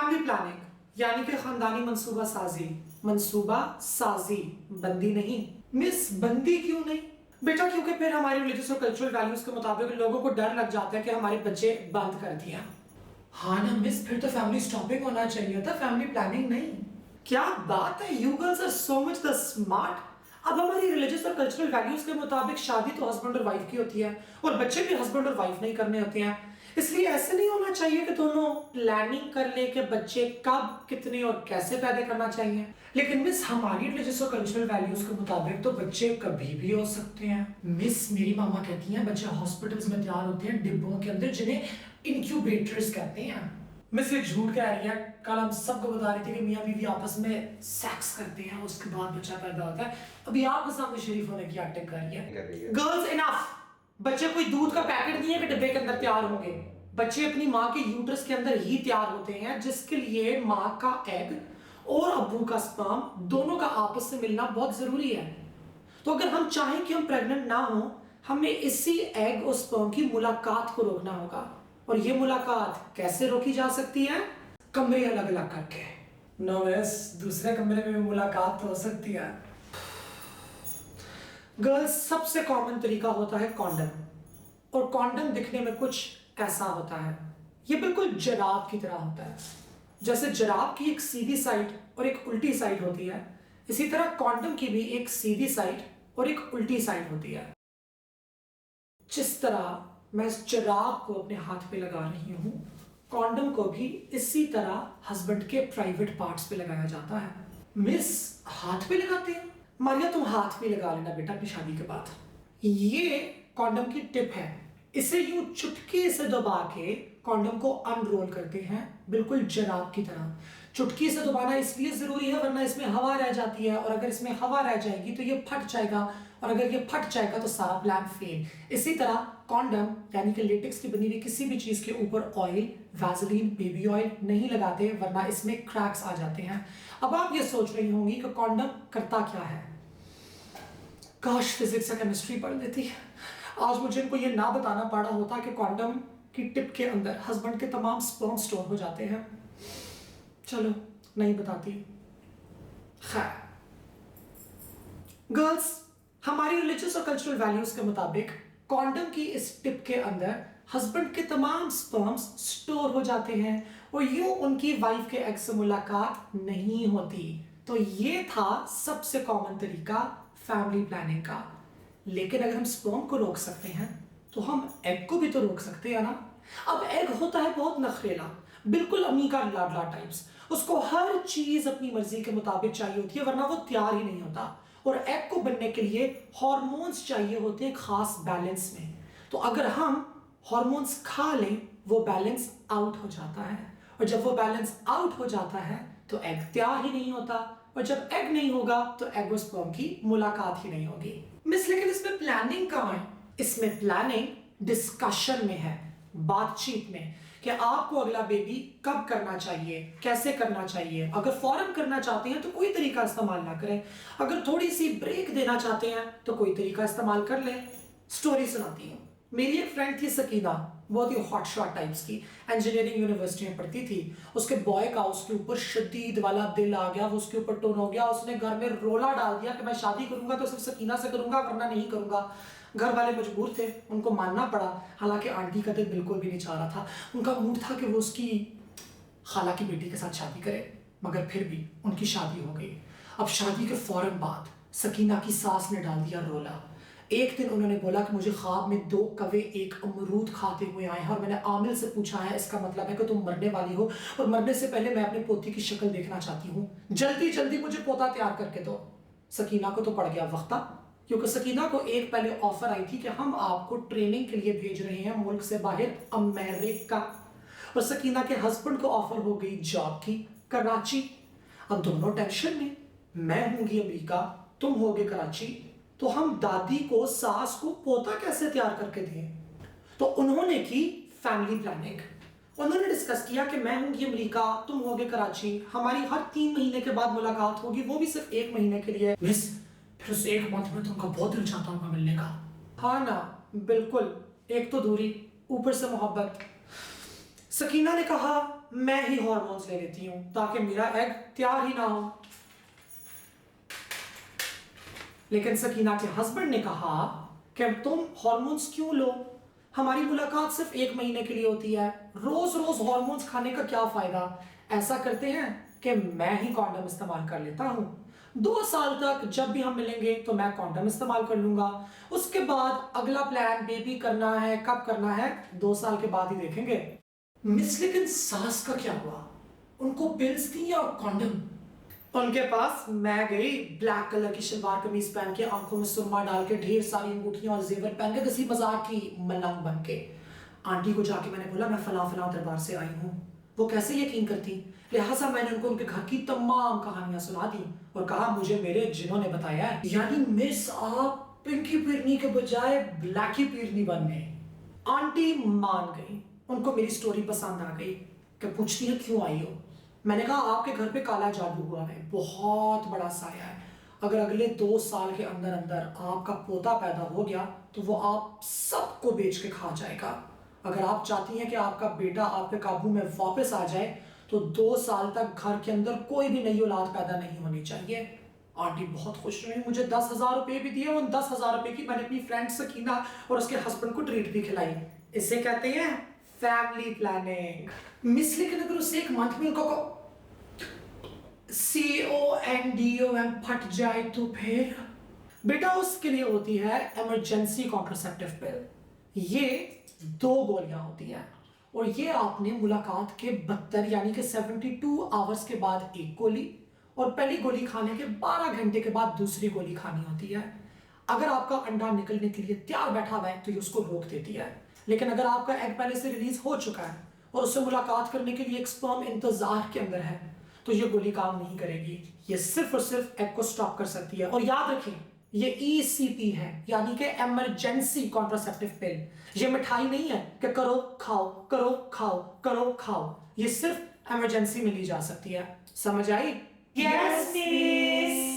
Family planning यानी कि खानदानी मंसूबा साजी बंदी नहीं। मिस बंदी क्यों नहीं बेटा? क्योंकि फिर हमारी रिलीजियस और कल्चरल वैल्यूज के मुताबिक लोगों को डर लग जाता है कि हमारे बच्चे बंद कर दिया। हाँ ना मिस, फिर तो फैमिली स्टॉपिंग होना चाहिए था, फैमिली प्लानिंग नहीं। क्या बात है, you girls are so much the smart. अब हमारी रिलीजियस और कल्चरल वैल्यूज के मुताबिक शादी तो हस्बैंड और वाइफ की होती है और बच्चे भी हस्बैंड और वाइफ नहीं करने होते हैं। इसलिए ऐसे नहीं होना चाहिए कि दोनों प्लानिंग कर ले कि बच्चे कब, कितने और कैसे पैदा करना चाहिए। लेकिन मिस हमारी रिलीजियस और कल्चरल वैल्यूज के मुताबिक तो बच्चे कभी भी हो सकते हैं। मिस मेरी मामा कहती हैं बच्चे हॉस्पिटल्स में तैयार होते हैं डिब्बों के अंदर, जिन्हें इनक्यूबेटर्स कहते हैं। मिस ये झूठ कह रही है। कल हम सबको बता रही थी कि मियां बीवी आपस में सेक्स करते हैं, उसके बाद बच्चा पैदा होता है। अभी आपके सामने शरीफ होने की एक्टिंग कर रही है। Girls enough. बच्चे कोई दूध का पैकेट नहीं है कि डिब्बे के अंदर तैयार होंगे। बच्चे अपनी माँ के यूट्रस के अंदर ही तैयार होते हैं, जिसके लिए माँ का एग और अब्बू का स्पर्म दोनों का आपस से मिलना बहुत जरूरी है। तो अगर हम चाहें कि हम प्रेग्नेंट ना हो, हमें इसी एग और स्पर्म की मुलाकात को रोकना होगा। और ये मुलाकात कैसे रोकी जा सकती है? कमरे अलग अलग करके। नो मिस, दूसरे कमरे में भी मुलाकात तो हो सकती है। गर्ल्स, सबसे कॉमन तरीका होता है कॉन्डम। और कॉन्डम दिखने में कुछ ऐसा होता है, ये बिल्कुल जराब की तरह होता है। जैसे जराब की एक सीधी साइड और एक उल्टी साइड होती है, इसी तरह कॉन्डम की भी एक सीधी साइड और एक उल्टी साइड होती है। जिस तरह मैं इस जराब को अपने हाथ पे लगा रही हूं, कॉन्डम को भी इसी तरह हस्बैंड के प्राइवेट पार्ट्स पे लगाया जाता है। मिस, हाथ पे लगाते हैं? मानिया तुम हाथ पे लगा लेना बेटा अपनी शादी के बाद। ये कॉन्डम की टिप है, इसे यूं चुटकी से दबा के कॉन्डम को अनरोल करते हैं, बिल्कुल जराब की तरह। चुटकी से दबाना इसलिए जरूरी है वरना इसमें हवा रह जाती है, और अगर इसमें हवा रह जाएगी तो ये फट जाएगा, और अगर ये फट जाएगा तो सारा प्लान फेल। इसी तरह कॉन्डम यानी कि लेटेक्स की बनी हुई किसी भी चीज के ऊपर ऑयल, वैसलीन, बेबी ऑयल नहीं लगाते वरना इसमें क्रैक्स आ जाते हैं। अब आप ये सोच रही होंगी कि कॉन्डम करता क्या है। काश फिजिक्स या केमिस्ट्री पढ़ लेती, आज मुझे इनको ये ना बताना पड़ा होता कि कॉन्डम की टिप के अंदर हस्बैंड के तमाम स्पर्म स्टोर हो जाते हैं। चलो नहीं बताती। खैर गर्ल्स, हमारी रिलीजियस और कल्चरल वैल्यूज के मुताबिक कॉन्डम की इस टिप के अंदर हस्बैंड के तमाम स्पर्म्स स्टोर हो जाते हैं और यूं उनकी वाइफ के एग से मुलाकात नहीं होती। तो ये था सबसे कॉमन तरीका फैमिली प्लानिंग का। लेकिन अगर हम स्पर्म को रोक सकते हैं तो हम एग को भी तो रोक सकते हैं ना। अब एग होता है बहुत नखरेला, बिल्कुल अम्मी का लाडला टाइप्स। उसको हर चीज अपनी मर्जी के मुताबिक चाहिए होती है वरना वो तैयार ही नहीं होता। और एग को बनने के लिए हार्मोन्स चाहिए होते हैं खास बैलेंस में। तो अगर हम हार्मोन्स खा लें वो बैलेंस आउट हो जाता है, और जब वो बैलेंस आउट हो जाता है तो एग तैयार ही नहीं होता, और जब एग नहीं होगा तो एग और स्पर्म की मुलाकात ही नहीं होगी। मिस, लेकिन इसमें प्लानिंग कहाँ है? इसमें प्लानिंग डिस्कशन में है, बातचीत में, कि आपको अगला बेबी कब करना चाहिए, कैसे करना चाहिए। अगर फौरन करना चाहते हैं तो कोई तरीका इस्तेमाल ना करें, अगर थोड़ी सी ब्रेक देना चाहते हैं तो कोई तरीका इस्तेमाल कर लें। स्टोरी सुनाती हूँ। मेरी एक फ्रेंड थी सकीना, बहुत ही हॉट शॉट टाइप्स की, इंजीनियरिंग यूनिवर्सिटी में पढ़ती थी। उसके बॉय का उसके ऊपर शदीद वाला दिल आ गया, वो उसके ऊपर टोन हो गया। उसने घर में रोला डाल दिया कि मैं शादी करूंगा तो सिर्फ सकीना से करूंगा वरना नहीं करूंगा। घर वाले मजबूर थे, उनको मानना पड़ा। हालांकि आंटी का दिल बिल्कुल भी नहीं चाह रहा था, उनका मूड था कि वो उसकी खाला की बेटी के साथ शादी करे, मगर फिर भी उनकी शादी हो गई। अब शादी के फौरन बाद सकीना की सास ने डाल दिया रोला। एक दिन उन्होंने बोला कि मुझे ख्वाब में 2 कौवे एक अमरूद खाते हुए आए हैं और मैंने आमिल से पूछा है इसका मतलब है कि तुम मरने वाली हो और मरने से पहले मैं अपनी पोती की शक्ल देखना चाहती हूँ, जल्दी जल्दी मुझे पोता तैयार करके दो। सकीना को तो पड़ गया वक्ता, क्योंकि सकीना को एक पहले ऑफर आई थी कि हम आपको ट्रेनिंग के लिए भेज रहे हैं मुल्क से बाहर अमेरिका, और सकीना के हस्बैंड को ऑफर हो गई जॉब की कराची। अब दोनों टेंशन में, मैं होंगी अमेरिका, तुम होगे कराची, तो हम दादी को, सास को पोता कैसे तैयार करके दें। तो उन्होंने की फैमिली प्लानिंग। उन्होंने डिस्कस किया कि मैं होंगी अमेरिका, तुम होगे कराची, हमारी हर 3 महीने के बाद मुलाकात होगी, वो भी सिर्फ 1 महीने के लिए। मिस, फिर उस 1 मंथ में तो उनका बहुत दिल चाहता होगा मिलने का। हाँ ना, बिल्कुल, एक तो दूरी, ऊपर से मोहब्बत। सकीना ने कहा मैं ही हॉर्मोन्स ले लेती हूँ ताकि मेरा एग तैयार ही ना हो। लेकिन सकीना के हस्बैंड ने कहा कि तुम हॉर्मोन्स क्यों लो, हमारी मुलाकात सिर्फ 1 महीने के लिए होती है, रोज रोज हॉर्मोन्स खाने का क्या फायदा। ऐसा करते हैं कि मैं ही कॉन्डम इस्तेमाल कर लेता हूँ, 2 साल तक जब भी हम मिलेंगे तो मैं कॉन्डम इस्तेमाल कर लूंगा, उसके बाद अगला प्लान बेबी करना है, कब करना है 2 साल के बाद ही देखेंगे। मिस लेकिन सास का क्या हुआ, उनको पिल्स दी या कॉन्डम? उनके पास मैं गई, ब्लैक कलर की शलवार कमीज पहन के, आंखों में सुरमा डाल के, ढेर सारी अंगूठियां और जेवर पहन के, किसी मजाक की मलंग बन के। आंटी को जाके मैंने बोला मैं फला फला दरबार से आई हूँ, वो कैसे यकीन करती। लिहाजा मैंने उनको उनके घर की तमाम कहानियां सुना दी और कहा मुझे मेरे जिनों ने बताया है। यानी मिस आप पिंकी पीरनी के बजाय ब्लैकी पीरनी बन गए। आंटी मान गई, उनको मेरी स्टोरी पसंद आ गई कि पूछती है क्यों आई हो। मैंने कहा आपके घर पे काला जादू हुआ है, बहुत बड़ा साया है, अगर अगले 2 साल के अंदर अंदर आपका पोता पैदा हो गया तो वो आप सबको बेच के खा जाएगा। अगर आप चाहती हैं कि आपका बेटा आपके काबू में वापस आ जाए तो 2 साल तक घर के अंदर कोई भी नई औलाद पैदा नहीं होनी चाहिए। आंटी बहुत खुश हुई, मुझे 10,000 रुपए भी दिए, उन 10,000 रुपए की मैंने अपनी फ्रेंड सकीना और उसके हस्बैंड को ट्रीट भी खिलाई। इसे कहते हैं फैमिली प्लानिंग। मिस लेकिन अगर उसे एक मंथ में उनको CONDOM फट जाए तो फिर? बेटा उसके लिए होती है इमरजेंसी कॉन्ट्रासेप्टिव पिल। ये 2 गोलियां होती हैं और ये आपने मुलाकात के 72 यानी कि 72 आवर्स के बाद एक गोली और पहली गोली खाने के 12 घंटे के बाद दूसरी गोली खानी होती है। अगर आपका अंडा निकलने के लिए तैयार बैठा हुआ है तो ये उसको रोक देती है, लेकिन अगर आपका एग पहले से रिलीज हो चुका है और उससे मुलाकात करने के लिए एक स्पर्म इंतजार के अंदर है तो ये गोली काम नहीं करेगी, ये सिर्फ और सिर्फ एग को स्टॉप कर सकती है। और याद रखें ये ECP है यानी कि इमरजेंसी कॉन्ट्रासेप्टिव पिल। ये मिठाई नहीं है कि करो खाओ करो खाओ करो खाओ, ये सिर्फ इमरजेंसी में ली जा सकती है। समझ आई? Yes miss.